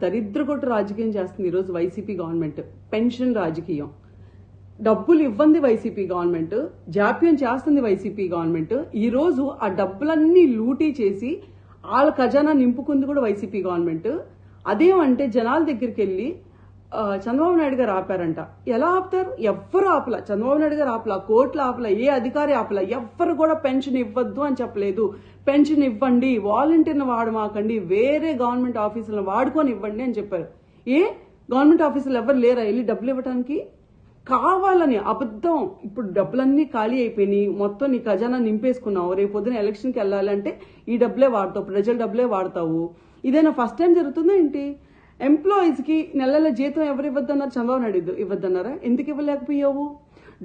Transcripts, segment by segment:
దరిద్రగొట్టు రాజకీయం చేస్తుంది ఈరోజు వైసీపీ గవర్నమెంట్. పెన్షన్ రాజకీయం. డబ్బులు ఇవ్వంది వైసీపీ గవర్నమెంట్, జాప్యం చేస్తుంది వైసీపీ గవర్నమెంట్. ఈ రోజు ఆ డబ్బులన్నీ లూటీ చేసి వాళ్ళ ఖజానా నింపుకుంది కూడా వైసీపీ గవర్నమెంట్. అదేమంటే జనాల దగ్గరికి వెళ్ళి చంద్రబాబు నాయుడు గారు ఆపారంట. ఎలా ఆపుతారు? ఎవ్వరు ఆపల. చంద్రబాబు నాయుడు గారు ఆపల, కోర్టులు ఆపల, ఏ అధికారి ఆపల. ఎవ్వరు కూడా పెన్షన్ ఇవ్వద్దు అని చెప్పలేదు. పెన్షన్ ఇవ్వండి, వాలంటీర్ని వాడమాకండి, వేరే గవర్నమెంట్ ఆఫీసులను వాడుకొని ఇవ్వండి అని చెప్పారు. గవర్నమెంట్ ఆఫీసులు ఎవరు లేరా వెళ్ళి డబ్బులు ఇవ్వడానికి? కావాలని అబద్ధం. ఇప్పుడు డబ్బులన్నీ ఖాళీ అయిపోయినాయి, మొత్తం నీ ఖజానా నింపేసుకున్నావు. రేపు పొద్దున ఎలక్షన్కి వెళ్ళాలంటే ఈ డబ్బులే వాడతావు, ప్రజల డబ్బులే వాడతావు. ఇదైనా ఫస్ట్ టైం జరుగుతుందా ఏంటి? ఎంప్లాయీస్ కి నెలల జీతం ఎవరు ఇవ్వద్దన్నారు? చంద్రబాబు నాయుడు ఇవ్వద్దన్నారా? ఎందుకు ఇవ్వలేకపోయావు?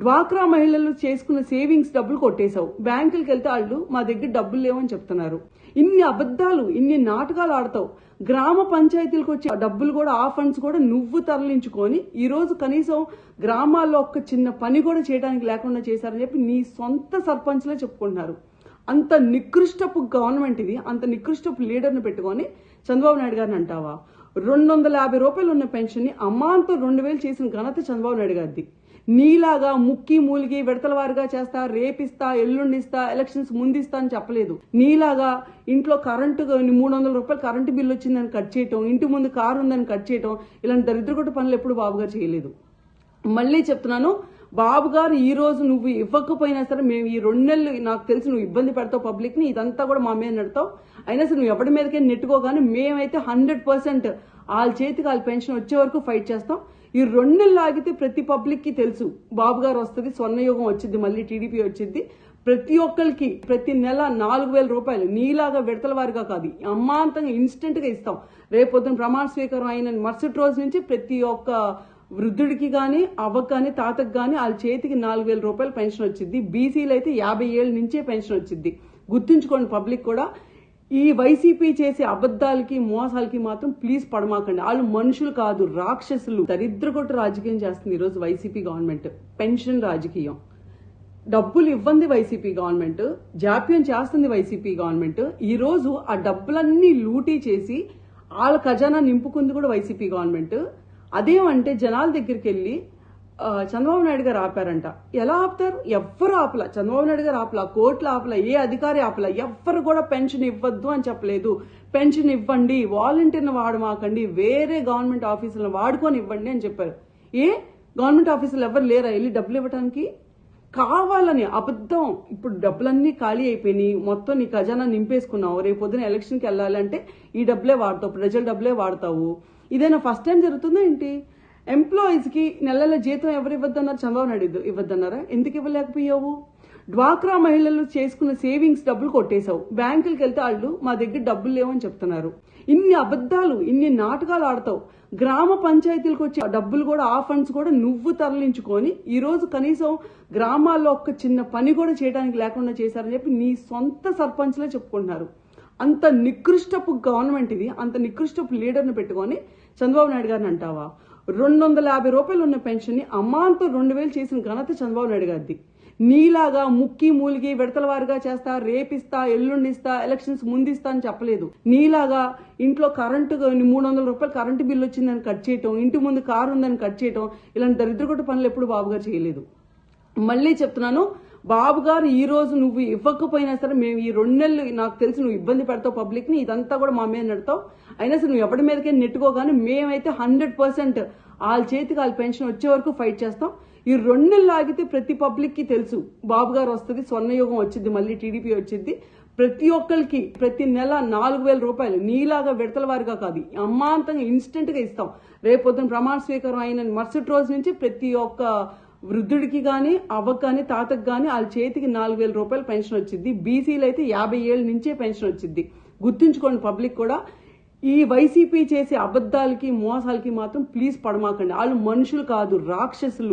డ్వాక్రా మహిళలు చేసుకున్న సేవింగ్స్ డబ్బులు కొట్టేశావు. బ్యాంకులకు వెళ్తే వాళ్ళు మా దగ్గర డబ్బులు లేవని చెప్తున్నారు. ఇన్ని అబద్ధాలు, ఇన్ని నాటకాలు ఆడతావు. గ్రామ పంచాయతీలకు వచ్చే డబ్బులు కూడా, ఆ ఫండ్స్ కూడా నువ్వు తరలించుకొని ఈ రోజు కనీసం గ్రామాల్లో ఒక్క చిన్న పని కూడా చేయడానికి లేకుండా చేశారని చెప్పి నీ సొంత సర్పంచ్లే చెప్పుకుంటున్నారు. అంత నికృష్టపు గవర్నమెంట్ ఇది. అంత నికృష్టపు లీడర్ని పెట్టుకొని చంద్రబాబు నాయుడు గారిని అంటావా? 250 రూపాయలు ఉన్న పెన్షన్ ని అమ్మాంతో 2000 చేసిన ఘనత చంద్రబాబు నాయుడు గారిది. నీలాగా ముక్కి మూలిగి విడతల వారిగా చేస్తా, రేపిస్తా, ఎల్లుండిస్తా, ఎలక్షన్స్ ముందిస్తా అని చెప్పలేదు. నీలాగా ఇంట్లో కరెంటు 300 రూపాయలు కరెంటు బిల్లు వచ్చిందని కట్ చేయటం, ఇంటి ముందు కారు ఉందని కట్ చేయటం, ఇలాంటి దరిద్రగొట్టు పనులు ఎప్పుడు బాబు గారు చేయలేదు. మళ్ళీ చెప్తున్నాను, బాబు గారు ఈ రోజు నువ్వు ఇవ్వకపోయినా సరే మేము ఈ 2 నెలలు, నాకు తెలిసి నువ్వు ఇబ్బంది పెడతావు పబ్లిక్ ని, ఇదంతా కూడా మా మీద నడతావు. అయినా సరే నువ్వు ఎవరి మీదకే నెట్టుకోగానే మేమైతే 100% వాళ్ళ చేతికి వాళ్ళ పెన్షన్ వచ్చే వరకు ఫైట్ చేస్తాం. ఈ 2 నెలలు ఆగితే ప్రతి పబ్లిక్ కి తెలుసు బాబు గారు వస్తుంది, స్వర్ణయుగం వచ్చింది, మళ్ళీ టీడీపీ వచ్చింది. ప్రతి ఒక్కరికి ప్రతి నెల 4000 రూపాయలు నీలాగా విడతల వారిగా కాదు, అమ్మాంతంగా ఇన్స్టెంట్ గా ఇస్తాం. రేపొద్దున ప్రమాణ స్వీకారం అయిన మరుసటి రోజు నుంచి ప్రతి ఒక్క వృద్ధుడికి గాని, అవ్వకు గాని, తాతకు గాని వాళ్ళ చేతికి 4000 రూపాయలు పెన్షన్ వచ్చింది. బీసీలు అయితే 50 ఏళ్ళ నుంచే పెన్షన్ వచ్చింది. గుర్తుంచుకోండి పబ్లిక్ కూడా. ఈ వైసీపీ చేసే అబద్ధాలకి, మోసాలకి మాత్రం ప్లీజ్ పడమాకండి. వాళ్ళు మనుషులు కాదు, రాక్షసులు. దరిద్రగొట్టు రాజకీయం చేస్తుంది ఈరోజు వైసీపీ గవర్నమెంట్. పెన్షన్ రాజకీయం. డబ్బులు ఇవ్వంది వైసీపీ గవర్నమెంట్, జాప్యం చేస్తుంది వైసీపీ గవర్నమెంట్. ఈ రోజు ఆ డబ్బులన్నీ లూటీ చేసి వాళ్ళ ఖజానా నింపుకుంది కూడా వైసీపీ గవర్నమెంట్. అదేమంటే జనాల దగ్గరికి వెళ్ళి చంద్రబాబు నాయుడు గారు ఆపారంట. ఎలా ఆపుతారు? ఎవ్వరు ఆపల. చంద్రబాబు నాయుడు గారు ఆపల, కోర్టులు ఆపల, ఏ అధికారి ఆపల. ఎవ్వరు కూడా పెన్షన్ ఇవ్వద్దు అని చెప్పలేదు. పెన్షన్ ఇవ్వండి, వాలంటీర్ని వాడమాకండి, వేరే గవర్నమెంట్ ఆఫీసులను వాడుకొని ఇవ్వండి అని చెప్పారు. గవర్నమెంట్ ఆఫీసులు ఎవరు లేరా వెళ్ళి డబ్బులు ఇవ్వడానికి? కావాలని అబద్ధం. ఇప్పుడు డబ్బులన్నీ ఖాళీ అయిపోయినాయి, మొత్తం నీ ఖజానా నింపేసుకున్నావు. రేపు పొద్దున ఎలక్షన్కి వెళ్ళాలంటే ఈ డబ్బులే వాడతావు, ప్రజల డబ్బులే వాడతావు. ఇదైనా ఫస్ట్ టైం జరుగుతుందా ఏంటి? ఎంప్లాయీస్ కి నెలల జీతం ఎవరు ఇవ్వద్దన్నారు? చంద్రబాబు నాయుడు ఇవ్వద్దన్నారా? ఎందుకు ఇవ్వలేకపోయావు? డ్వాక్రా మహిళలు చేసుకున్న సేవింగ్స్ డబ్బులు కొట్టేశావు. బ్యాంకులకు వెళ్తే వాళ్ళు మా దగ్గర డబ్బులు లేవని చెప్తున్నారు. ఇన్ని అబద్ధాలు, ఇన్ని నాటకాలు ఆడతావు. గ్రామ పంచాయతీలకు వచ్చే డబ్బులు కూడా, ఆ ఫండ్స్ కూడా నువ్వు తరలించుకొని ఈ రోజు కనీసం గ్రామాల్లో ఒక్క చిన్న పని కూడా చేయడానికి లేకుండా చేశారని చెప్పి నీ సొంత సర్పంచ్లే చెప్పుకుంటున్నారు. అంత నికృష్టపు గవర్నమెంట్ ఇది. అంత నికృష్టపు లీడర్ని పెట్టుకొని చంద్రబాబు నాయుడు గారిని అంటావా? 250 రూపాయలు ఉన్న పెన్షన్ ని అమ్మాంతో 2000 చేసిన ఘనత చంద్రబాబు నాయుడు గారిది. నీలాగా ముక్కి మూలిగి విడతల వారిగా చేస్తా, రేపిస్తా, ఎల్లుండిస్తా, ఎలక్షన్స్ ముందిస్తా అని చెప్పలేదు. నీలాగా ఇంట్లో కరెంటు 300 రూపాయలు కరెంటు బిల్లు వచ్చిందని కట్ చేయటం, ఇంటి ముందు కారు ఉందని కట్ చేయటం, ఇలాంటి దరిద్రగొట్టు పనులు ఎప్పుడు బాబు గారు చేయలేదు. మళ్ళీ చెప్తున్నాను, బాబు గారు ఈ రోజు నువ్వు ఇవ్వకపోయినా సరే మేము ఈ 2 నెలలు, నాకు తెలిసి నువ్వు ఇబ్బంది పెడతావు పబ్లిక్ ని, ఇదంతా కూడా మా మీద నడతావు. అయినా సరే నువ్వు ఎవరి మీదకే నెట్టుకోగానే మేమైతే 100% వాళ్ళ చేతికి వాళ్ళ పెన్షన్ వచ్చే వరకు ఫైట్ చేస్తాం. ఈ 2 నెలలు ఆగితే ప్రతి పబ్లిక్ కి తెలుసు బాబు గారు వస్తుంది, స్వర్ణయుగం వచ్చింది, మళ్ళీ టీడీపీ వచ్చింది. ప్రతి ఒక్కరికి ప్రతి నెల 4000 రూపాయలు నీలాగా విడతల వారిగా కాదు, అమ్మాంతంగా ఇన్స్టెంట్ గా ఇస్తాం. రేపొద్దున ప్రమాణ స్వీకారం అయిన మరుసటి రోజు నుంచి ప్రతి ఒక్క వృద్ధుడికి గాని, అవ్వకు గాని, తాతకు గాని వాళ్ళ చేతికి 4000 రూపాయలు పెన్షన్ వచ్చింది. బీసీలు అయితే 50 ఏళ్ళ నుంచే పెన్షన్ వచ్చింది. గుర్తుంచుకోండి పబ్లిక్ కూడా. ఈ వైసీపీ చేసే అబద్ధాలకి, మోసాలకి మాత్రం ప్లీజ్ పడమాకండి. వాళ్ళు మనుషులు కాదు, రాక్షసులు.